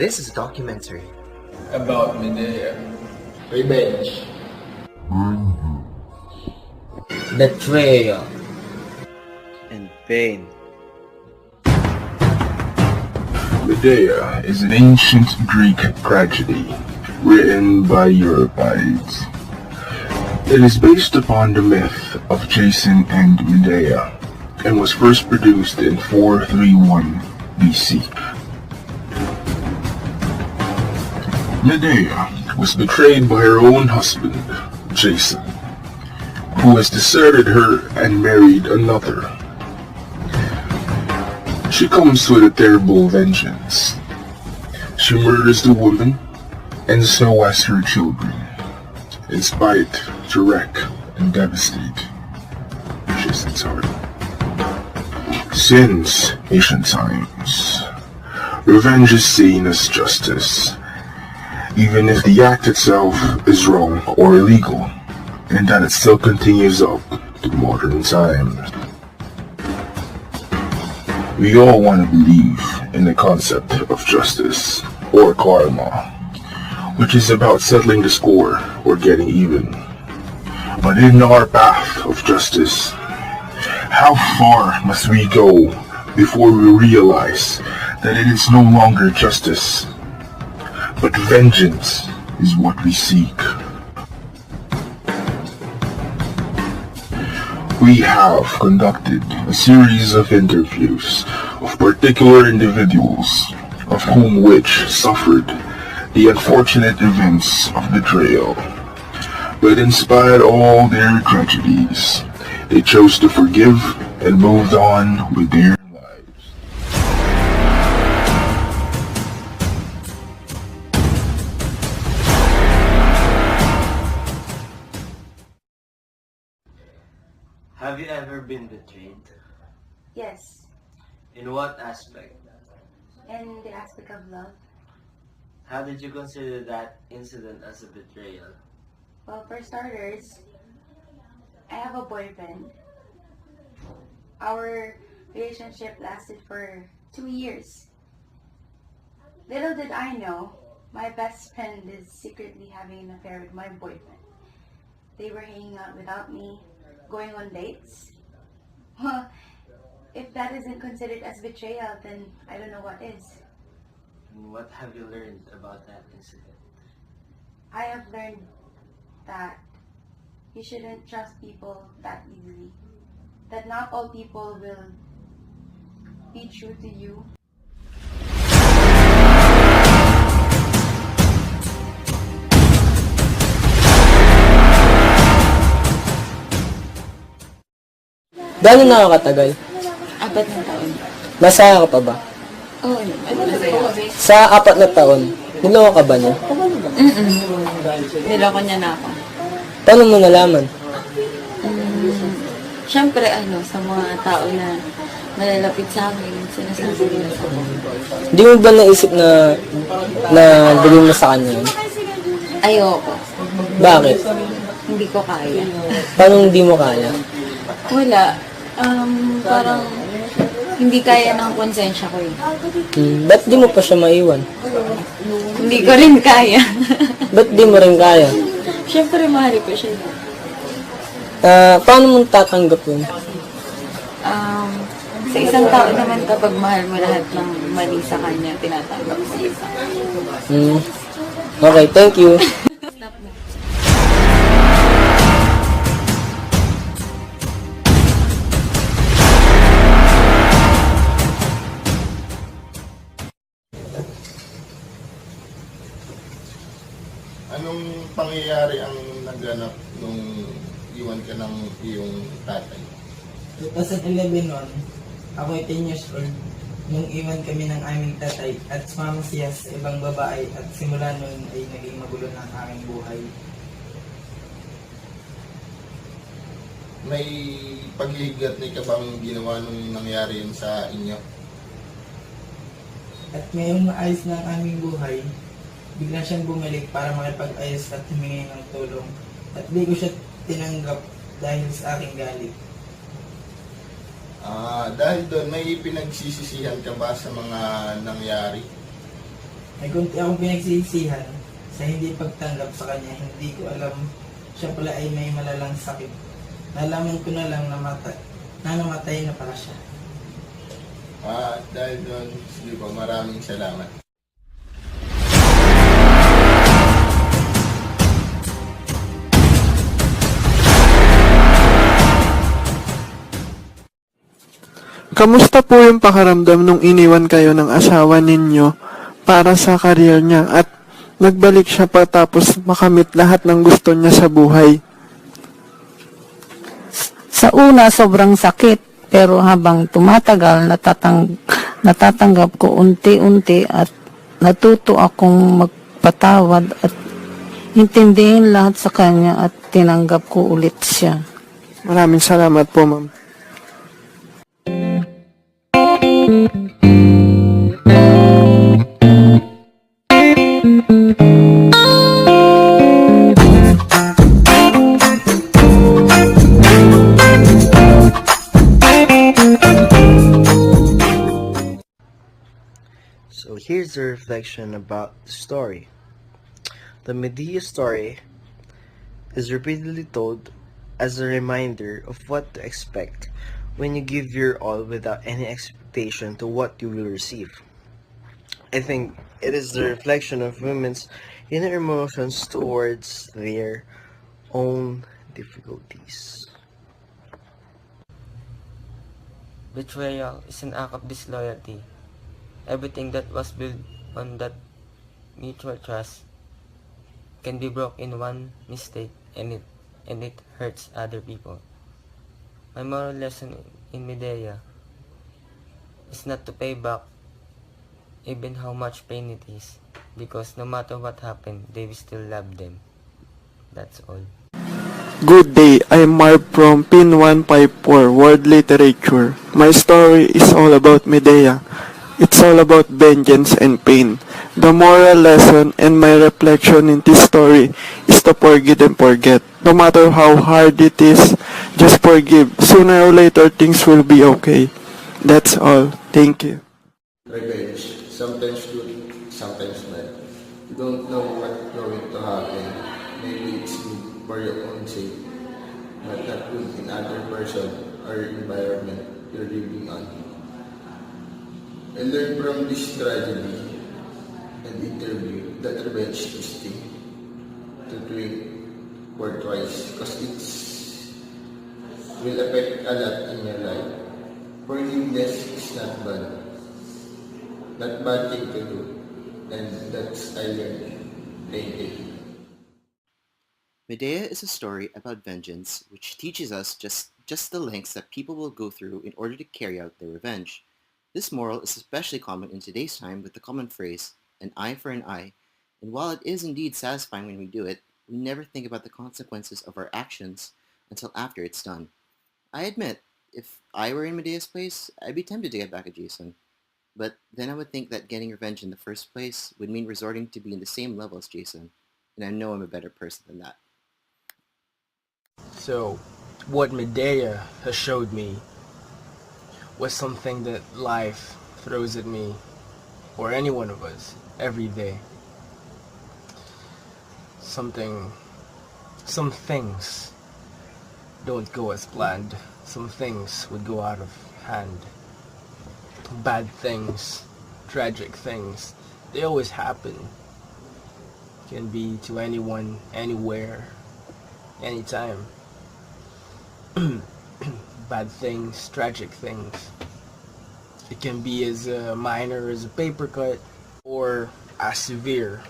This is a documentary about Medea. Revenge, betrayal, and pain. Medea is an ancient Greek tragedy written by Euripides. It is based upon the myth of Jason and Medea and was first produced in 431 BC. Medea was betrayed by her own husband, Jason, who has deserted her and married another. She comes with a terrible vengeance. She murders the woman, and so has her children, in spite to wreck and devastate Jason's heart. Since ancient times, revenge is seen as justice, even if the act itself is wrong or illegal, and that it still continues up to modern times. We all want to believe in the concept of justice, or karma, which is about settling the score or getting even. But in our path of justice, how far must we go before we realize that it is no longer justice, but vengeance is what we seek? We have conducted a series of interviews of particular individuals of whom which suffered the unfortunate events of betrayal. But in spite of all their tragedies, they chose to forgive and moved on with their lives. Have you ever been betrayed? Yes, In what aspect? in the aspect of love. How did you consider that incident as a betrayal? Well, for starters, I have a boyfriend. Our relationship lasted for 2 years. Little did I know, my best friend is secretly having an affair with my boyfriend. They were hanging out without me, going on dates. Well, if that isn't considered as betrayal, then I don't know what is. And what have you learned about that incident? I have learned that you shouldn't trust people that easily. That not all people will be true to you. Gano'n nakakatagal? 4 na taon. Masaya ka pa ba? Oo, masaya. Sa 4 na taon, niloko ka ba niya? Niloko niya na ako. Paano mo nalaman? Siyempre, sa mga tao na malalapit sa akin, sinasabi nila sa akin. Hindi mo ba naisip na gawin mo sa kanya yun? Ayoko. Bakit? Hindi ko kaya. Paano hindi mo kaya? Wala. Parang hindi kaya ng konsensya ko eh. Ba't di mo pa siya maiwan? Hindi ko rin kaya. Ba't di mo rin kaya? Siyempre, mahal ko siya. Paano mo tatanggap yun? Sa isang tao naman kapag mahal mo lahat ng mali sa kanya, tinatanggap sa isa. Okay, thank you. Stop na. Anong pangyayari ang naganap nung iwan ka ng iyong tatay? 2011 noon, ako ay 10 years old nung iwan kami ng aming tatay at sumama siya sa ibang babae at simula noon ay naging magulo na ang aming buhay. May paghihigat na ka bang ginawa nung nangyari yun sa inyo? At ngayong maayos na ang aming buhay, bigla siyang bumalik para makipag-ayos at humingi ng tulong. At di ko siya tinanggap dahil sa aking galit. Dahil doon, may pinagsisisihan ka ba sa mga nangyari? May kunti akong pinagsisihan sa hindi pagtanggap sa kanya. Hindi ko alam siya pala ay may malalang sakit. Nalaman ko na lang na namatay na pala siya. Dahil doon, sige po, maraming salamat. Kamusta po yung pakaramdam nung iniwan kayo ng asawa ninyo para sa career niya at nagbalik siya patapos makamit lahat ng gusto niya sa buhay? Sa una, sobrang sakit. Pero habang tumatagal, natatanggap ko unti-unti at natuto akong magpatawad at intindihin lahat sa kanya at tinanggap ko ulit siya. Maraming salamat po, ma'am. So here's a reflection about the story. The Medea story is repeatedly told as a reminder of what to expect when you give your all without any expectation to what you will receive. I think it is the reflection of women's inner emotions towards their own difficulties. Betrayal is an act of disloyalty. Everything that was built on that mutual trust can be broken in one mistake and it hurts other people. My moral lesson in Medea is not to pay back even how much pain it is, because no matter what happened, they will still love them. That's all. Good day, I'm Marv from Pin 154, World Literature. My story is all about Medea. It's all about vengeance and pain. The moral lesson and my reflection in this story is to forgive and forget. No matter how hard it is, just forgive. Sooner or later, things will be okay. That's all. Thank you. Revenge. Sometimes good, sometimes bad. You don't know what's going to happen. Maybe it's good for your own sake, but not good in other person or environment you're living on. I learned from this tragedy and interview that revenge is thing to drink for twice because it will affect a lot in your life. Forgiveness is not bad. Not bad thing to do, and that's I learned. Thank you. Medea is a story about vengeance which teaches us just the lengths that people will go through in order to carry out their revenge. This moral is especially common in today's time with the common phrase, an eye for an eye, and while it is indeed satisfying when we do it, we never think about the consequences of our actions until after it's done. I admit, if I were in Medea's place, I'd be tempted to get back at Jason. But then I would think that getting revenge in the first place would mean resorting to be in the same level as Jason, and I know I'm a better person than that. So, what Medea has showed me was something that life throws at me, or any one of us, every day. Something Some things don't go as planned. Some things would go out of hand. Bad things, tragic things, they always happen. Can be to anyone, anywhere, anytime. Bad things, tragic things. It can be as minor as a paper cut or as severe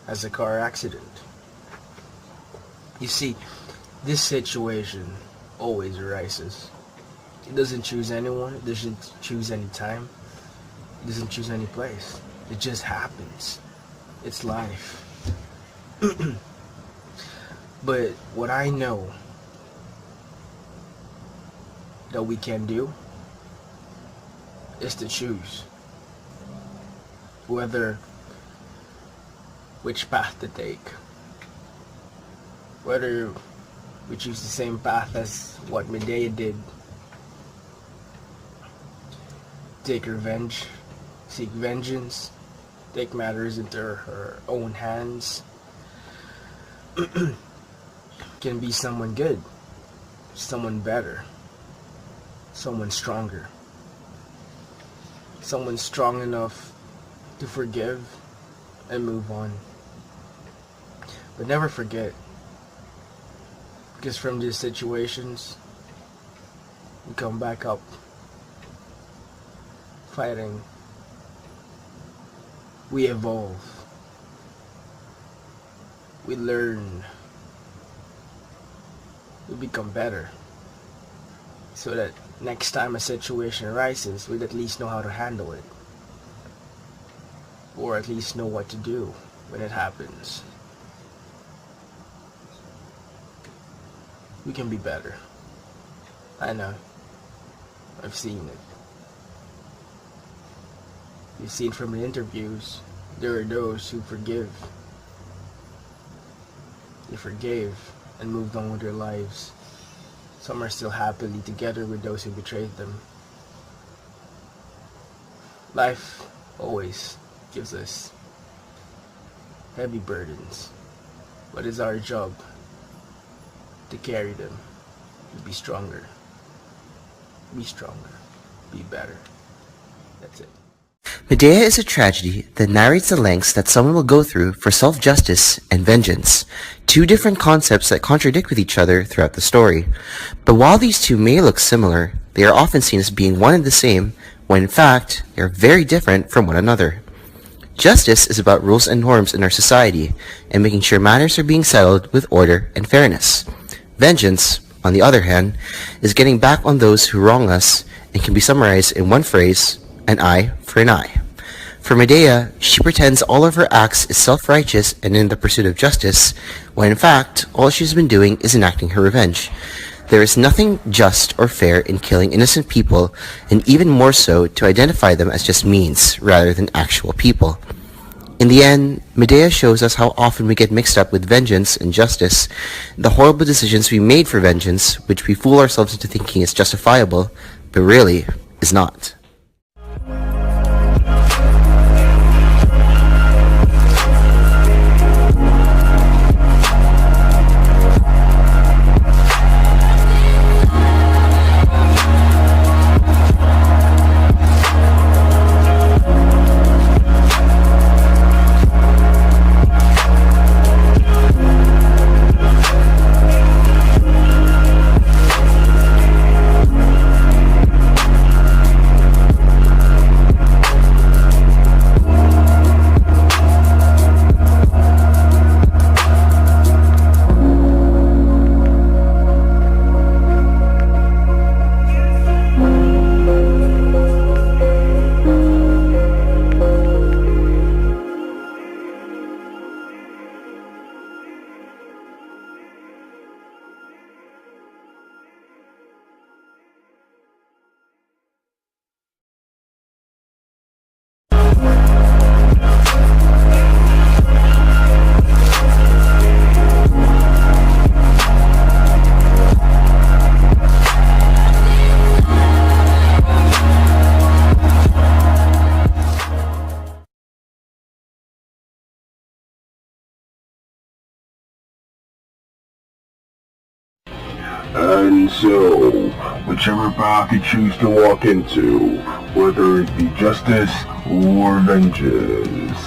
as a car accident. You see, this situation always arises. It doesn't choose anyone, it doesn't choose any time, it doesn't choose any place. It just happens. It's life. But what I know that we can do is to choose which path to take. Whether we choose the same path as what Medea did, take revenge, seek vengeance, take matters into her own hands, can be someone good, someone better, someone stronger, someone strong enough to forgive and move on. But never forget, because from these situations, we come back up fighting. We evolve. We learn. We become better. So that next time a situation arises, we'd at least know how to handle it. Or at least know what to do when it happens. We can be better. I know. I've seen it. You've seen from the interviews, there are those who forgive. They forgave and moved on with their lives. Some are still happily together with those who betrayed them. Life always gives us heavy burdens, but it's our job to carry them, to be stronger, be better. That's it. Medea is a tragedy that narrates the lengths that someone will go through for self-justice and vengeance, two different concepts that contradict with each other throughout the story. But while these two may look similar, they are often seen as being one and the same, when in fact, they are very different from one another. Justice is about rules and norms in our society, and making sure matters are being settled with order and fairness. Vengeance, on the other hand, is getting back on those who wrong us, and can be summarized in one phrase: an eye for an eye. For Medea, she pretends all of her acts is self-righteous and in the pursuit of justice, when in fact, all she's been doing is enacting her revenge. There is nothing just or fair in killing innocent people, and even more so to identify them as just means rather than actual people. In the end, Medea shows us how often we get mixed up with vengeance and justice, the horrible decisions we made for vengeance, which we fool ourselves into thinking is justifiable, but really is not. And so, whichever path you choose to walk into, whether it be justice or vengeance,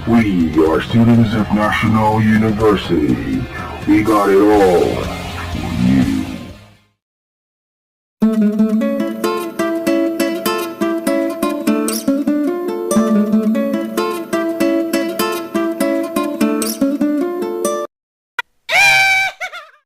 we are students of National University. We got it all.